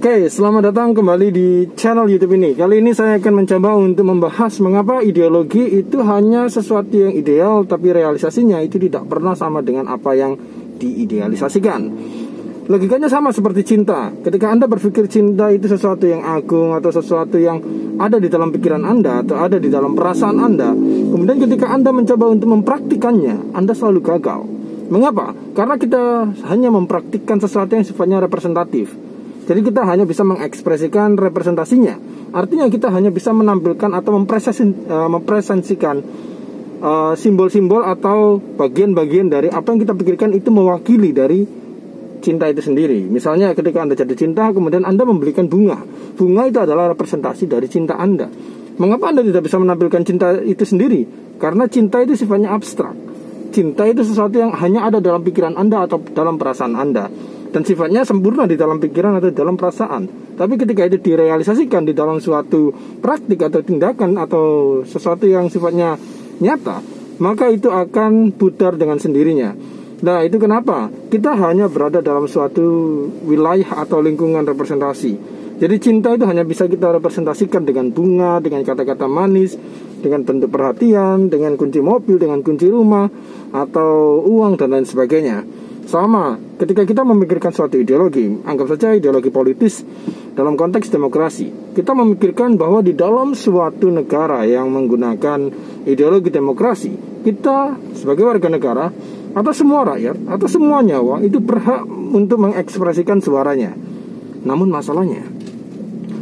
Oke, selamat datang kembali di channel YouTube ini. Kali ini saya akan mencoba untuk membahas mengapa ideologi itu hanya sesuatu yang ideal, tapi realisasinya itu tidak pernah sama dengan apa yang diidealisasikan. Logikanya sama seperti cinta. Ketika Anda berpikir cinta itu sesuatu yang agung atau sesuatu yang ada di dalam pikiran Anda atau ada di dalam perasaan Anda, kemudian ketika Anda mencoba untuk mempraktikannya, Anda selalu gagal. Mengapa? Karena kita hanya mempraktikkan sesuatu yang sifatnya representatif. Jadi kita hanya bisa mengekspresikan representasinya. Artinya kita hanya bisa menampilkan atau mempresentasikan simbol-simbol atau bagian-bagian dari apa yang kita pikirkan itu mewakili dari cinta itu sendiri. Misalnya ketika Anda jatuh cinta, kemudian Anda membelikan bunga. Bunga itu adalah representasi dari cinta Anda. Mengapa Anda tidak bisa menampilkan cinta itu sendiri? Karena cinta itu sifatnya abstrak. Cinta itu sesuatu yang hanya ada dalam pikiran Anda atau dalam perasaan Anda, dan sifatnya sempurna di dalam pikiran atau dalam perasaan. Tapi ketika itu direalisasikan di dalam suatu praktik atau tindakan atau sesuatu yang sifatnya nyata, maka itu akan pudar dengan sendirinya. Nah, itu kenapa kita hanya berada dalam suatu wilayah atau lingkungan representasi. Jadi cinta itu hanya bisa kita representasikan dengan bunga, dengan kata-kata manis, dengan bentuk perhatian, dengan kunci mobil, dengan kunci rumah, atau uang dan lain sebagainya. Sama, ketika kita memikirkan suatu ideologi, anggap saja ideologi politis dalam konteks demokrasi, kita memikirkan bahwa di dalam suatu negara yang menggunakan ideologi demokrasi, kita sebagai warga negara atau semua rakyat atau semua nyawa itu berhak untuk mengekspresikan suaranya. Namun masalahnya,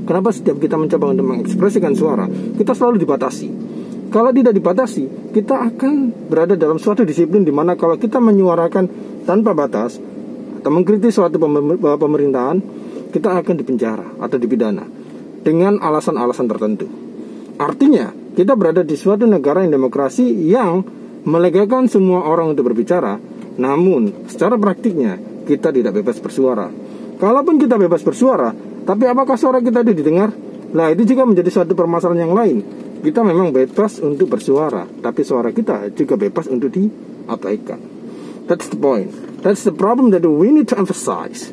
kenapa setiap kita mencoba untuk mengekspresikan suara, kita selalu dibatasi? Kalau tidak dibatasi, kita akan berada dalam suatu disiplin di mana kalau kita menyuarakan tanpa batas atau mengkritik suatu pemerintahan, kita akan dipenjara atau dipidana dengan alasan-alasan tertentu. Artinya, kita berada di suatu negara yang demokrasi yang melegakan semua orang untuk berbicara, namun secara praktiknya kita tidak bebas bersuara. Kalaupun kita bebas bersuara, tapi apakah suara kita itu didengar? Nah, itu juga menjadi suatu permasalahan yang lain. Kita memang bebas untuk bersuara, tapi suara kita juga bebas untuk diabaikan. That's the point. That's the problem that we need to emphasize.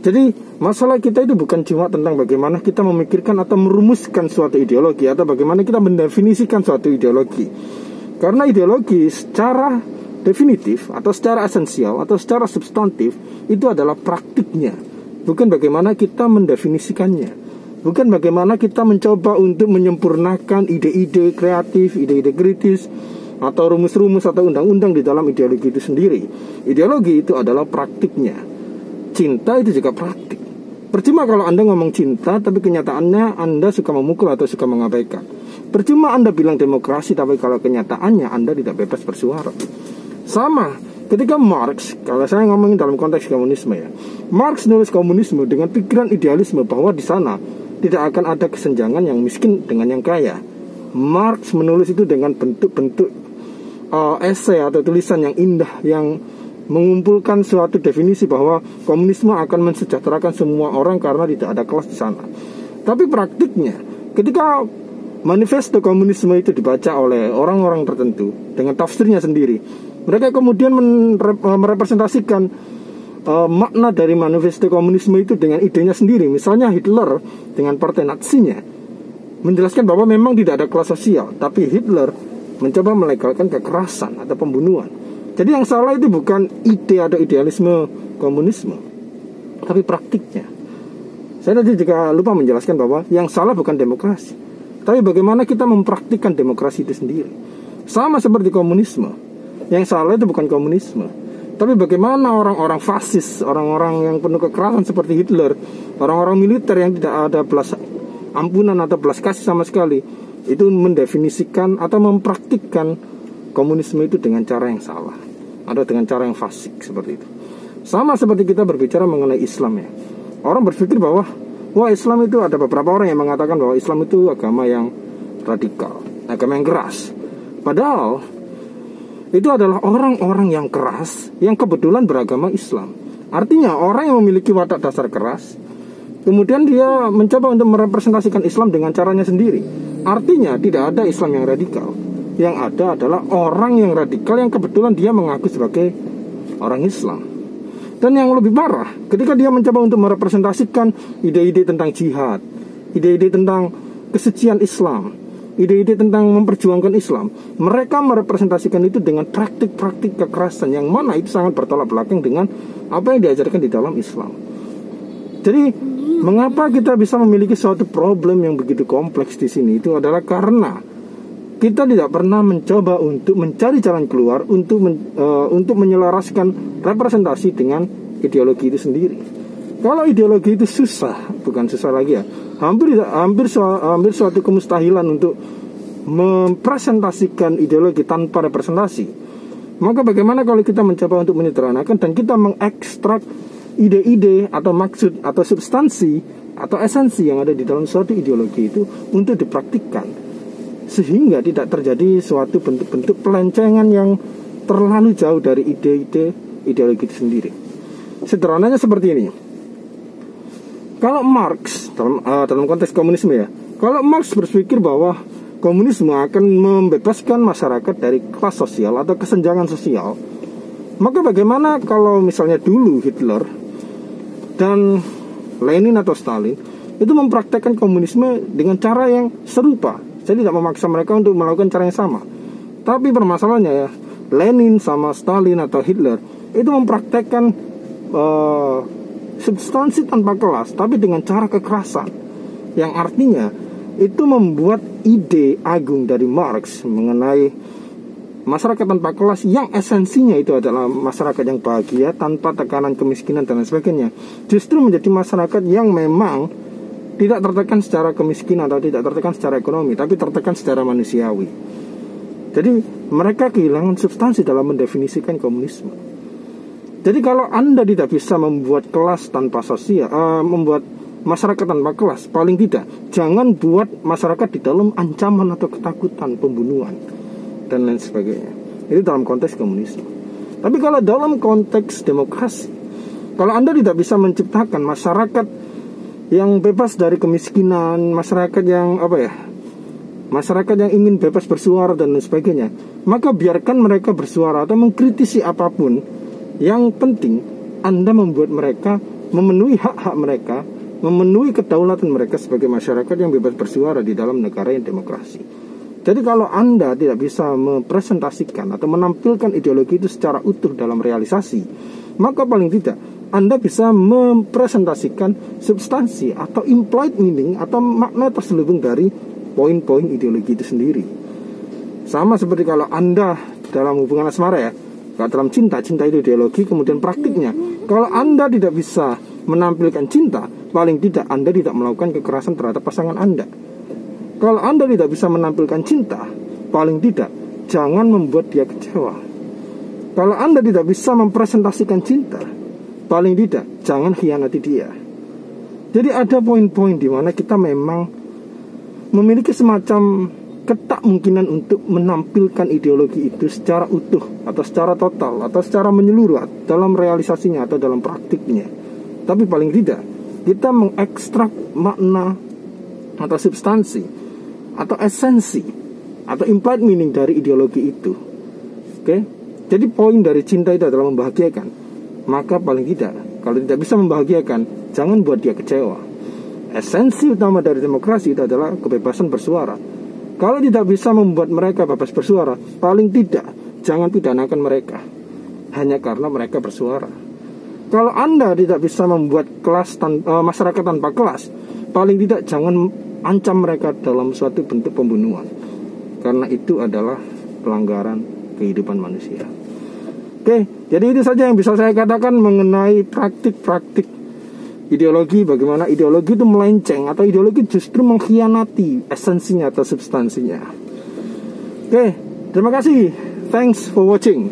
Jadi masalah kita itu bukan cuma tentang bagaimana kita memikirkan atau merumuskan suatu ideologi, atau bagaimana kita mendefinisikan suatu ideologi. Karena ideologi secara definitif atau secara esensial atau secara substantif itu adalah praktiknya, bukan bagaimana kita mendefinisikannya. Bukan bagaimana kita mencoba untuk menyempurnakan ide-ide kreatif, ide-ide kritis, atau rumus-rumus atau undang-undang di dalam ideologi itu sendiri. Ideologi itu adalah praktiknya. Cinta itu juga praktik. Percuma kalau Anda ngomong cinta, tapi kenyataannya Anda suka memukul atau suka mengabaikan. Percuma Anda bilang demokrasi, tapi kalau kenyataannya Anda tidak bebas bersuara. Sama ketika Marx, kalau saya ngomongin dalam konteks komunisme ya, Marx nulis komunisme dengan pikiran idealisme bahwa di sana tidak akan ada kesenjangan yang miskin dengan yang kaya. Marx menulis itu dengan bentuk-bentuk esai atau tulisan yang indah, yang mengumpulkan suatu definisi bahwa komunisme akan mensejahterakan semua orang karena tidak ada kelas di sana. Tapi praktiknya, ketika manifesto komunisme itu dibaca oleh orang-orang tertentu dengan tafsirnya sendiri, mereka kemudian merepresentasikan makna dari manifesto komunisme itu dengan idenya sendiri. Misalnya Hitler dengan partai Nazinya menjelaskan bahwa memang tidak ada kelas sosial, tapi Hitler mencoba melegalkan kekerasan atau pembunuhan. Jadi yang salah itu bukan ide atau idealisme komunisme, tapi praktiknya. Saya tadi juga lupa menjelaskan bahwa yang salah bukan demokrasi, tapi bagaimana kita mempraktikkan demokrasi itu sendiri. Sama seperti komunisme, yang salah itu bukan komunisme, tapi bagaimana orang-orang fasis, orang-orang yang penuh kekerasan seperti Hitler, orang-orang militer yang tidak ada belas ampunan atau belas kasih sama sekali, itu mendefinisikan atau mempraktikkan komunisme itu dengan cara yang salah, atau dengan cara yang fasik seperti itu. Sama seperti kita berbicara mengenai Islam ya. Orang berpikir bahwa Islam itu, ada beberapa orang yang mengatakan bahwa Islam itu agama yang radikal, agama yang keras. Padahal itu adalah orang-orang yang keras yang kebetulan beragama Islam. Artinya orang yang memiliki watak dasar keras, kemudian dia mencoba untuk merepresentasikan Islam dengan caranya sendiri. Artinya tidak ada Islam yang radikal. Yang ada adalah orang yang radikal yang kebetulan dia mengaku sebagai orang Islam. Dan yang lebih parah, ketika dia mencoba untuk merepresentasikan ide-ide tentang jihad, ide-ide tentang kesucian Islam, ide-ide tentang memperjuangkan Islam, mereka merepresentasikan itu dengan praktik-praktik kekerasan yang mana itu sangat bertolak belakang dengan apa yang diajarkan di dalam Islam. Jadi, mengapa kita bisa memiliki suatu problem yang begitu kompleks di sini? Itu adalah karena kita tidak pernah mencoba untuk mencari jalan keluar untuk menyelaraskan representasi dengan ideologi itu sendiri. Kalau ideologi itu susah, bukan susah lagi ya, hampir suatu kemustahilan untuk mempresentasikan ideologi tanpa representasi. Maka bagaimana kalau kita mencoba untuk menyederhanakan dan kita mengekstrak ide-ide atau maksud atau substansi atau esensi yang ada di dalam suatu ideologi itu untuk dipraktikkan, sehingga tidak terjadi suatu bentuk-bentuk pelencengan yang terlalu jauh dari ide-ide ideologi itu sendiri. Sederhananya seperti ini. Kalau Marx dalam konteks komunisme ya, kalau Marx berpikir bahwa komunisme akan membebaskan masyarakat dari kelas sosial atau kesenjangan sosial, maka bagaimana kalau misalnya dulu Hitler dan Lenin atau Stalin itu mempraktekkan komunisme dengan cara yang serupa? Saya tidak memaksa mereka untuk melakukan cara yang sama. Tapi permasalahannya ya, Lenin sama Stalin atau Hitler itu mempraktekkan substansi tanpa kelas, tapi dengan cara kekerasan. Yang artinya itu membuat ide agung dari Marx mengenai masyarakat tanpa kelas yang esensinya itu adalah masyarakat yang bahagia tanpa tekanan kemiskinan dan lain sebagainya, justru menjadi masyarakat yang memang tidak tertekan secara kemiskinan atau tidak tertekan secara ekonomi, tapi tertekan secara manusiawi. Jadi mereka kehilangan substansi dalam mendefinisikan komunisme. Jadi kalau Anda tidak bisa membuat kelas tanpa sosial, membuat masyarakat tanpa kelas, paling tidak jangan buat masyarakat di dalam ancaman atau ketakutan, pembunuhan dan lain sebagainya. Itu dalam konteks komunisme. Tapi kalau dalam konteks demokrasi, kalau Anda tidak bisa menciptakan masyarakat yang bebas dari kemiskinan, masyarakat yang masyarakat yang ingin bebas bersuara dan lain sebagainya, maka biarkan mereka bersuara atau mengkritisi apapun. Yang penting Anda membuat mereka memenuhi hak-hak mereka, memenuhi kedaulatan mereka sebagai masyarakat yang bebas bersuara di dalam negara yang demokrasi. Jadi kalau Anda tidak bisa mempresentasikan atau menampilkan ideologi itu secara utuh dalam realisasi, maka paling tidak Anda bisa mempresentasikan substansi atau implied meaning atau makna terselubung dari poin-poin ideologi itu sendiri. Sama seperti kalau Anda dalam hubungan asmara ya, kalau dalam cinta itu ideologi, kemudian praktiknya. Kalau Anda tidak bisa menampilkan cinta, paling tidak Anda tidak melakukan kekerasan terhadap pasangan Anda. Kalau Anda tidak bisa menampilkan cinta, paling tidak jangan membuat dia kecewa. Kalau Anda tidak bisa mempresentasikan cinta, paling tidak jangan khianati dia. Jadi ada poin-poin di mana kita memang memiliki semacam ketakmungkinan untuk menampilkan ideologi itu secara utuh atau secara total atau secara menyeluruh dalam realisasinya atau dalam praktiknya. Tapi paling tidak kita mengekstrak makna atau substansi atau esensi atau implied meaning dari ideologi itu. Oke? Jadi poin dari cinta itu adalah membahagiakan. Maka paling tidak, kalau tidak bisa membahagiakan, jangan buat dia kecewa. Esensi utama dari demokrasi itu adalah kebebasan bersuara. Kalau tidak bisa membuat mereka bebas bersuara, paling tidak jangan pidanakan mereka hanya karena mereka bersuara. Kalau Anda tidak bisa membuat masyarakat tanpa kelas, paling tidak jangan ancam mereka dalam suatu bentuk pembunuhan, karena itu adalah pelanggaran kehidupan manusia. Oke, jadi itu saja yang bisa saya katakan mengenai praktik-praktik ideologi, bagaimana ideologi itu melenceng atau ideologi justru mengkhianati esensinya atau substansinya. Oke, terima kasih. Thanks for watching.